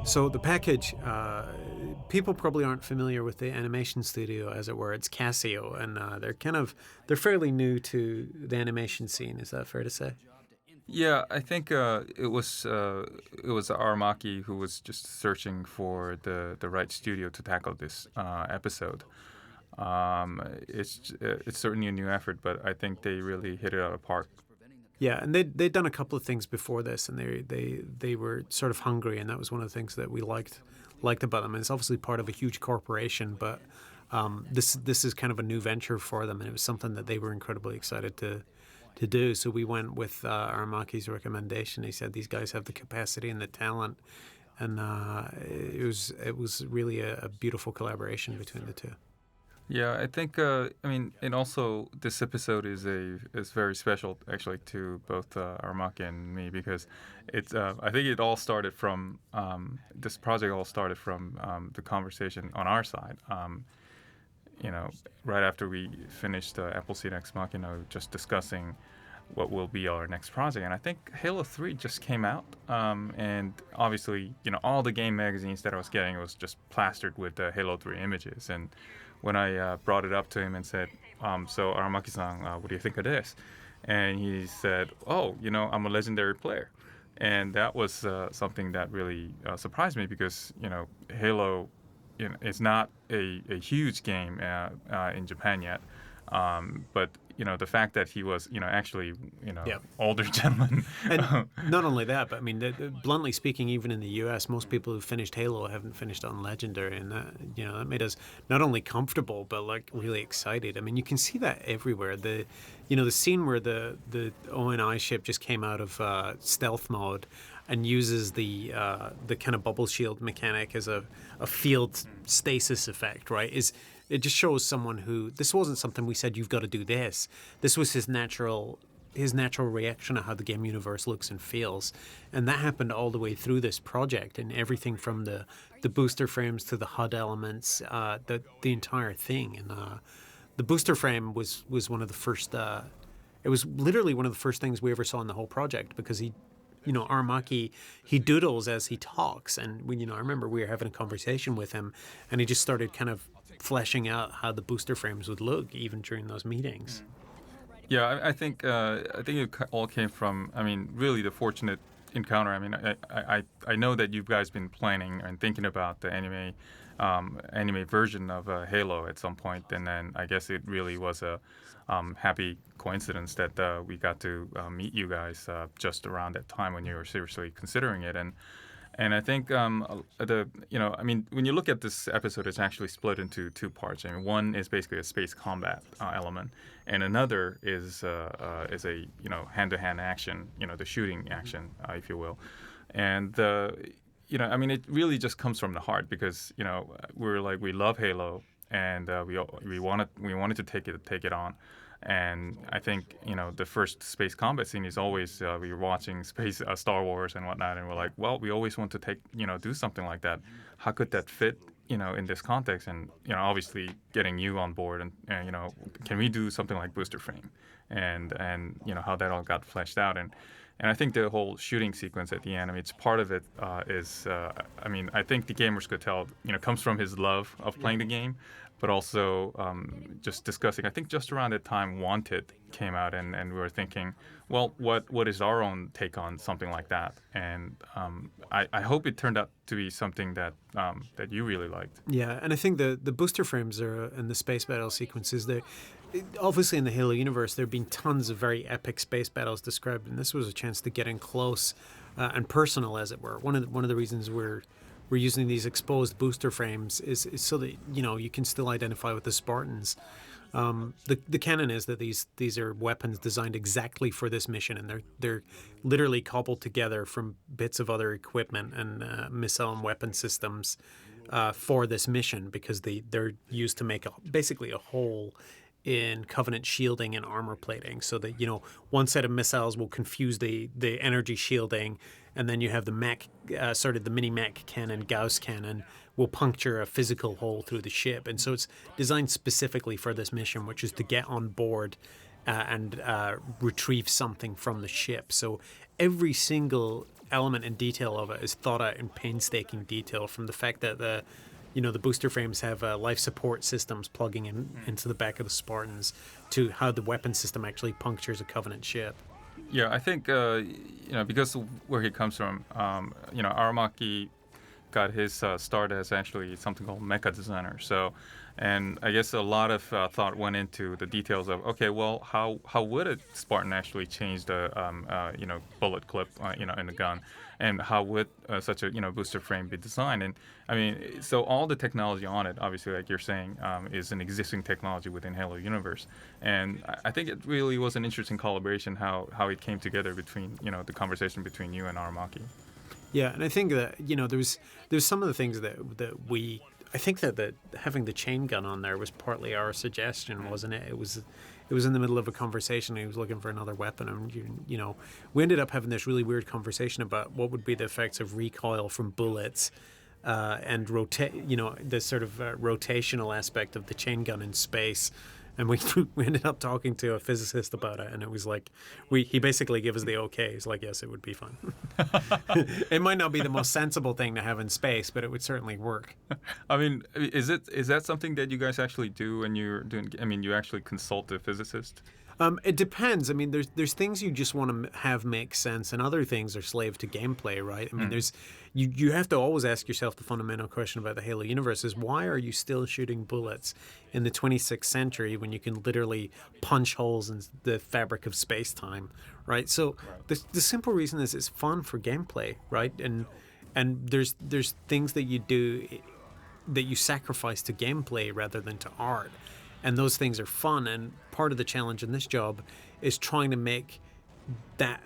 So the package, people probably aren't familiar with the animation studio, as it were. It's Casio, and they're fairly new to the animation scene. Is that fair to say? Yeah, I think it was Aramaki who was just searching for the right studio to tackle this episode. It's certainly a new effort, but I think they really hit it out of the park. Yeah, and they'd done a couple of things before this, and they were sort of hungry, and that was one of the things that we liked about them. And it's obviously part of a huge corporation, but this is kind of a new venture for them, and it was something that they were incredibly excited to do. So we went with Aramaki's recommendation. He said these guys have the capacity and the talent, and it was really a beautiful collaboration between the two. Yeah, I think I mean, and also this episode is very special actually to both Aramaki and me because it's I think it all started from this project all started from the conversation on our side. You know, right after we finished Appleseed Ex Machina, just discussing what will be our next project. And I think Halo 3 just came out. And obviously, all the game magazines that I was getting was just plastered with the Halo 3 images. And when I brought it up to him and said, so Aramaki-san, what do you think of this? And he said, oh, I'm a legendary player. And that was something that really surprised me because, Halo it's not a huge game in Japan yet. But the fact that he was actually Yeah. older gentleman. And not only that, but I mean, bluntly speaking, even in the U.S., most people who finished Halo haven't finished on Legendary, and that made us not only comfortable but like really excited. I mean, you can see that everywhere. The scene where the ONI ship just came out of stealth mode and uses the kind of bubble shield mechanic as a field stasis effect, right? It just shows someone who this wasn't something we said you've got to do this. This was his natural reaction to how the game universe looks and feels, and that happened all the way through this project, and everything from the booster frames to the HUD elements, the entire thing. And the booster frame was one of the first. It was literally one of the first things we ever saw in the whole project because Aramaki, he doodles as he talks. And I remember we were having a conversation with him and he just started kind of fleshing out how the booster frames would look even during those meetings. Yeah, I think it all came from. I mean, really the fortunate encounter. I mean, I know that you guys been planning and thinking about the anime version of Halo at some point, and then I guess it really was a happy coincidence that we got to meet you guys just around that time when you were seriously considering it. And I think I mean, when you look at this episode, it's actually split into two parts. I mean, one is basically a space combat element, and another is a hand-to-hand action, the shooting action, if you will. And I mean, it really just comes from the heart because we love Halo, and we wanted to take it on. And I think the first space combat scene is always we were watching space Star Wars and whatnot, and we're like, well, we always want to do something like that. How could that fit in this context? And obviously getting you on board, and can we do something like booster frame, and how that all got fleshed out. And I think the whole shooting sequence at the end, I mean, it's part of it I mean, I think the gamers could tell, comes from his love of playing the game, but also just discussing. I think just around that time, Wanted came out, and we were thinking, well, what is our own take on something like that? And I hope it turned out to be something that you really liked. Yeah, and I think the booster frames and the space battle sequences, obviously in the Halo universe, there have been tons of very epic space battles described, and this was a chance to get in close and personal, as it were. One of the reasons we're using these exposed booster frames is so that you can still identify with the Spartans. The canon is that these are weapons designed exactly for this mission, and they're literally cobbled together from bits of other equipment and missile and weapon systems for this mission because they're used to make basically a hole in Covenant shielding and armor plating, so that one set of missiles will confuse the energy shielding, and then you have the the mini mech cannon, Gauss cannon, will puncture a physical hole through the ship, and so it's designed specifically for this mission, which is to get on board and retrieve something from the ship. So every single element and detail of it is thought out in painstaking detail. From the fact that the booster frames have life support systems plugging into the back of the Spartans, to how the weapon system actually punctures a Covenant ship. Yeah, I think because of where he comes from, Aramaki got his start as actually something called mecha designer. So, and I guess a lot of thought went into the details of, okay, well, how would a Spartan actually change the bullet clip in the gun, and how would such a booster frame be designed? And I mean, so all the technology on it, obviously, like you're saying, is an existing technology within Halo universe. And I think it really was an interesting collaboration how it came together between the conversation between you and Aramaki. Yeah, and I think that there's some of the things that we. I think that having the chain gun on there was partly our suggestion, wasn't it? It was in the middle of a conversation. And he was looking for another weapon, and we ended up having this really weird conversation about what would be the effects of recoil from bullets, and the sort of rotational aspect of the chain gun in space. And we ended up talking to a physicist about it, and it was like he basically gave us the okay. He's like, yes, it would be fun. It might not be the most sensible thing to have in space, but it would certainly work. I mean, is that something that you guys actually do when you're doing? I mean, you actually consult the physicist? It depends. I mean, there's things you just want to have make sense, and other things are slave to gameplay, right? I mean, you have to always ask yourself the fundamental question about the Halo universe is, why are you still shooting bullets in the 26th century when you can literally punch holes in the fabric of space-time, right? So the simple reason is it's fun for gameplay, right? And there's things that you do that you sacrifice to gameplay rather than to art. And those things are fun, and part of the challenge in this job is trying to make that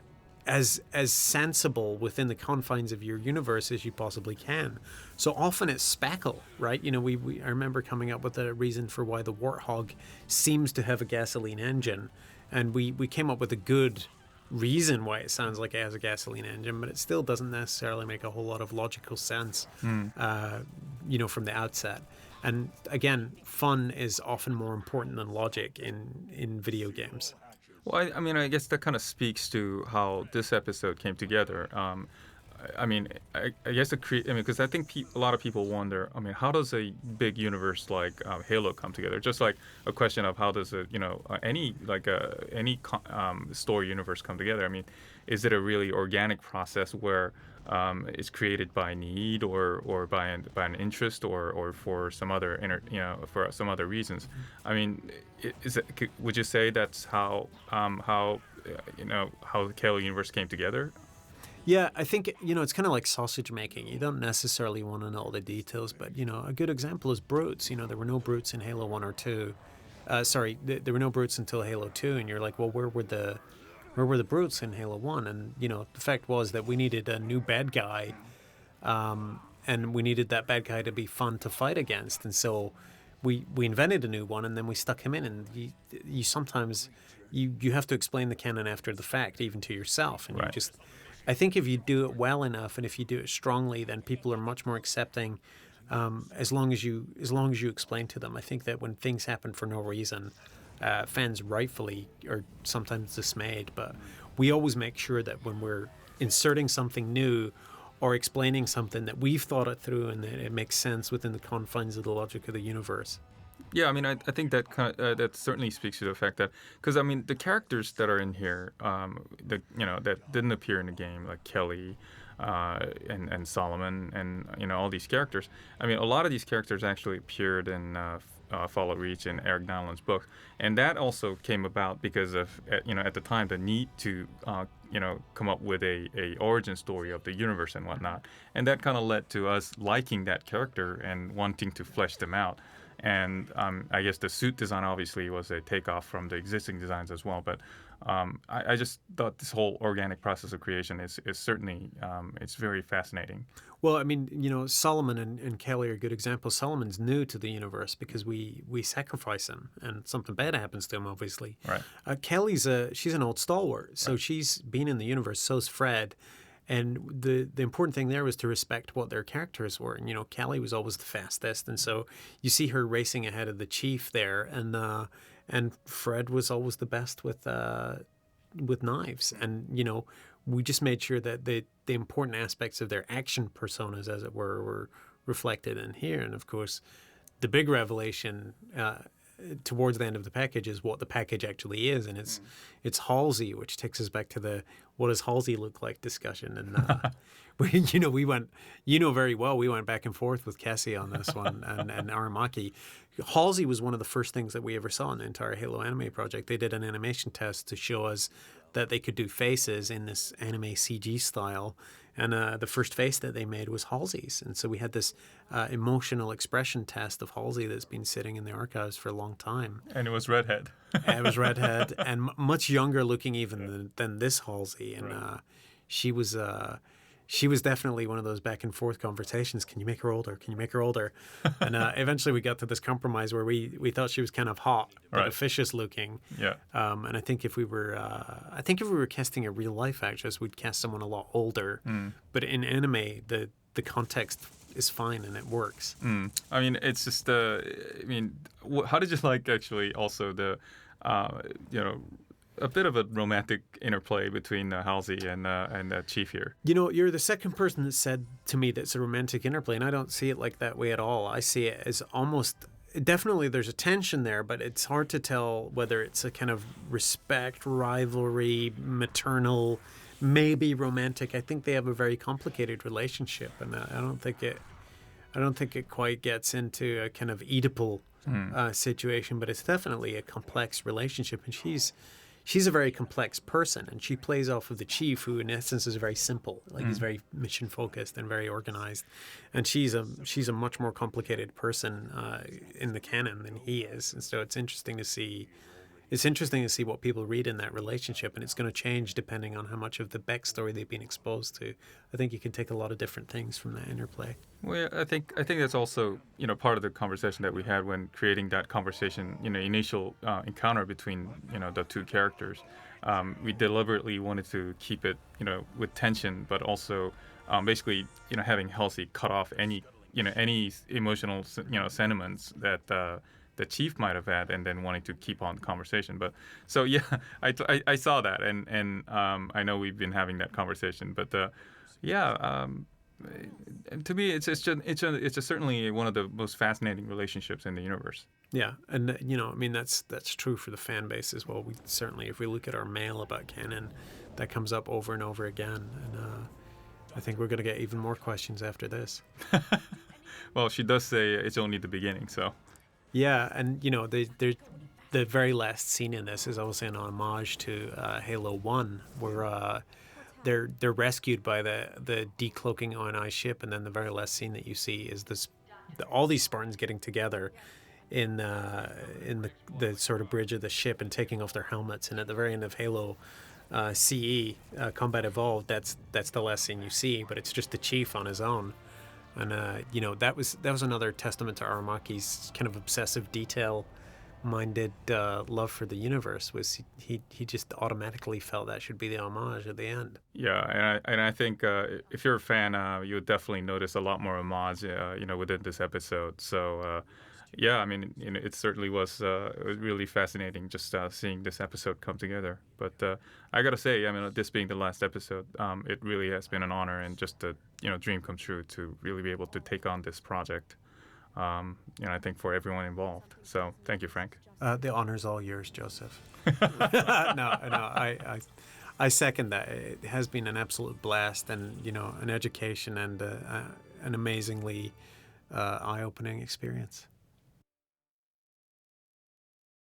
as sensible within the confines of your universe as you possibly can. So often it's spackle, right? I remember coming up with a reason for why the Warthog seems to have a gasoline engine, and we came up with a good reason why it sounds like it has a gasoline engine, but it still doesn't necessarily make a whole lot of logical sense, from the outset. And again, fun is often more important than logic in video games. Well, I mean, I guess that kind of speaks to how this episode came together. I mean, I guess because I think a lot of people wonder. I mean, how does a big universe like Halo come together? Just like a question of how does any story universe come together? I mean, is it a really organic process where it's created by need or by an interest or for some other for some other reasons? I mean, would you say that's how the Halo universe came together? Yeah, I think, it's kind of like sausage making. You don't necessarily want to know all the details, but, a good example is brutes. There were no brutes in Halo 1 or 2. There were no brutes until Halo 2, and you're like, well, where were the brutes in Halo 1? And, the fact was that we needed a new bad guy, and we needed that bad guy to be fun to fight against. And so we invented a new one, and then we stuck him in, and you sometimes, you have to explain the canon after the fact, even to yourself. And right. I think if you do it well enough and if you do it strongly, then people are much more accepting. As long as you explain to them. I think that when things happen for no reason, fans rightfully are sometimes dismayed. But we always make sure that when we're inserting something new or explaining something, that we've thought it through and that it makes sense within the confines of the logic of the universe. Yeah, I mean, I think that that certainly speaks to the fact that, because I mean, the characters that are in here, that didn't appear in the game, like Kelly, and Solomon, and all these characters. I mean, a lot of these characters actually appeared in Fallout Reach and Eric Donland's book, and that also came about because of at the time the need to come up with a origin story of the universe and whatnot, and that kind of led to us liking that character and wanting to flesh them out. And I guess the suit design obviously was a takeoff from the existing designs as well. But I just thought this whole organic process of creation is certainly it's very fascinating. Well, I mean, Solomon and Kelly are good examples. Solomon's new to the universe because we sacrifice him, and something bad happens to him, obviously. Right. Kelly's she's an old stalwart, so she's been in the universe. So's Fred. And the important thing there was to respect what their characters were. And, Kelly was always the fastest. And so you see her racing ahead of the chief there. And Fred was always the best with with knives, and we just made sure that the important aspects of their action personas, as it were reflected in here. And of course, the big revelation towards the end of the package is what the package actually is, and it's Halsey, which takes us back to the what does Halsey look like discussion. And we went, very well, we went back and forth with Cassie on this one, and Aramaki. Halsey was one of the first things that we ever saw in the entire Halo anime project. They did an animation test to show us that they could do faces in this anime CG style. And the first face that they made was Halsey's. And so we had this emotional expression test of Halsey that's been sitting in the archives for a long time. And it was redhead. And it was redhead and much younger looking even than this Halsey. And she was definitely one of those back and forth conversations. Can you make her older? Can you make her older? And eventually we got to this compromise where we thought she was kind of hot, but officious looking. Yeah. And I think if we were casting a real life actress, we'd cast someone a lot older. But in anime, the context is fine and it works. I mean, it's just how did you like actually also the, a bit of a romantic interplay between Halsey and Chief here? You're the second person that said to me that's a romantic interplay, and I don't see it like that way at all. I see it as almost, definitely there's a tension there, but it's hard to tell whether it's a kind of respect, rivalry, maternal, maybe romantic. I think they have a very complicated relationship, and I don't think it quite gets into a kind of Oedipal situation, but it's definitely a complex relationship, and she's a very complex person, and she plays off of the Chief, who in essence is very simple, like he's very mission focused and very organized, and she's a much more complicated person in the canon than he is, and so it's interesting to see what people read in that relationship, and it's going to change depending on how much of the backstory they've been exposed to. I think you can take a lot of different things from that interplay. Well, I think that's also part of the conversation that we had when creating that conversation, initial encounter between the two characters. We deliberately wanted to keep it with tension, but also basically having Halsey cut off any emotional sentiments that the Chief might have had, and then wanting to keep on the conversation. But so yeah, I saw that, and I know we've been having that conversation. But to me, it's certainly one of the most fascinating relationships in the universe. Yeah, and that's true for the fan base as well. We certainly, if we look at our mail about canon, that comes up over and over again, and I think we're going to get even more questions after this. Well, she does say it's only the beginning, so. Yeah, and the very last scene in this is obviously an homage to Halo 1, where they're rescued by the decloaking ONI ship, and then the very last scene that you see is all these Spartans getting together in the sort of bridge of the ship and taking off their helmets, and at the very end of Halo CE, Combat Evolved, that's the last scene you see, but it's just the Chief on his own. And that was another testament to Aramaki's kind of obsessive, detail-minded love for the universe. Was he just automatically felt that should be the homage at the end? Yeah, and I think if you're a fan, you would definitely notice a lot more homage, within this episode. So. Yeah, I mean, it certainly was really fascinating just seeing this episode come together. But I gotta say, this being the last episode, it really has been an honor and just a dream come true to really be able to take on this project. I think for everyone involved. So thank you, Frank. The honor's all yours, Joseph. No, I second that. It has been an absolute blast, and an education and an amazingly eye-opening experience.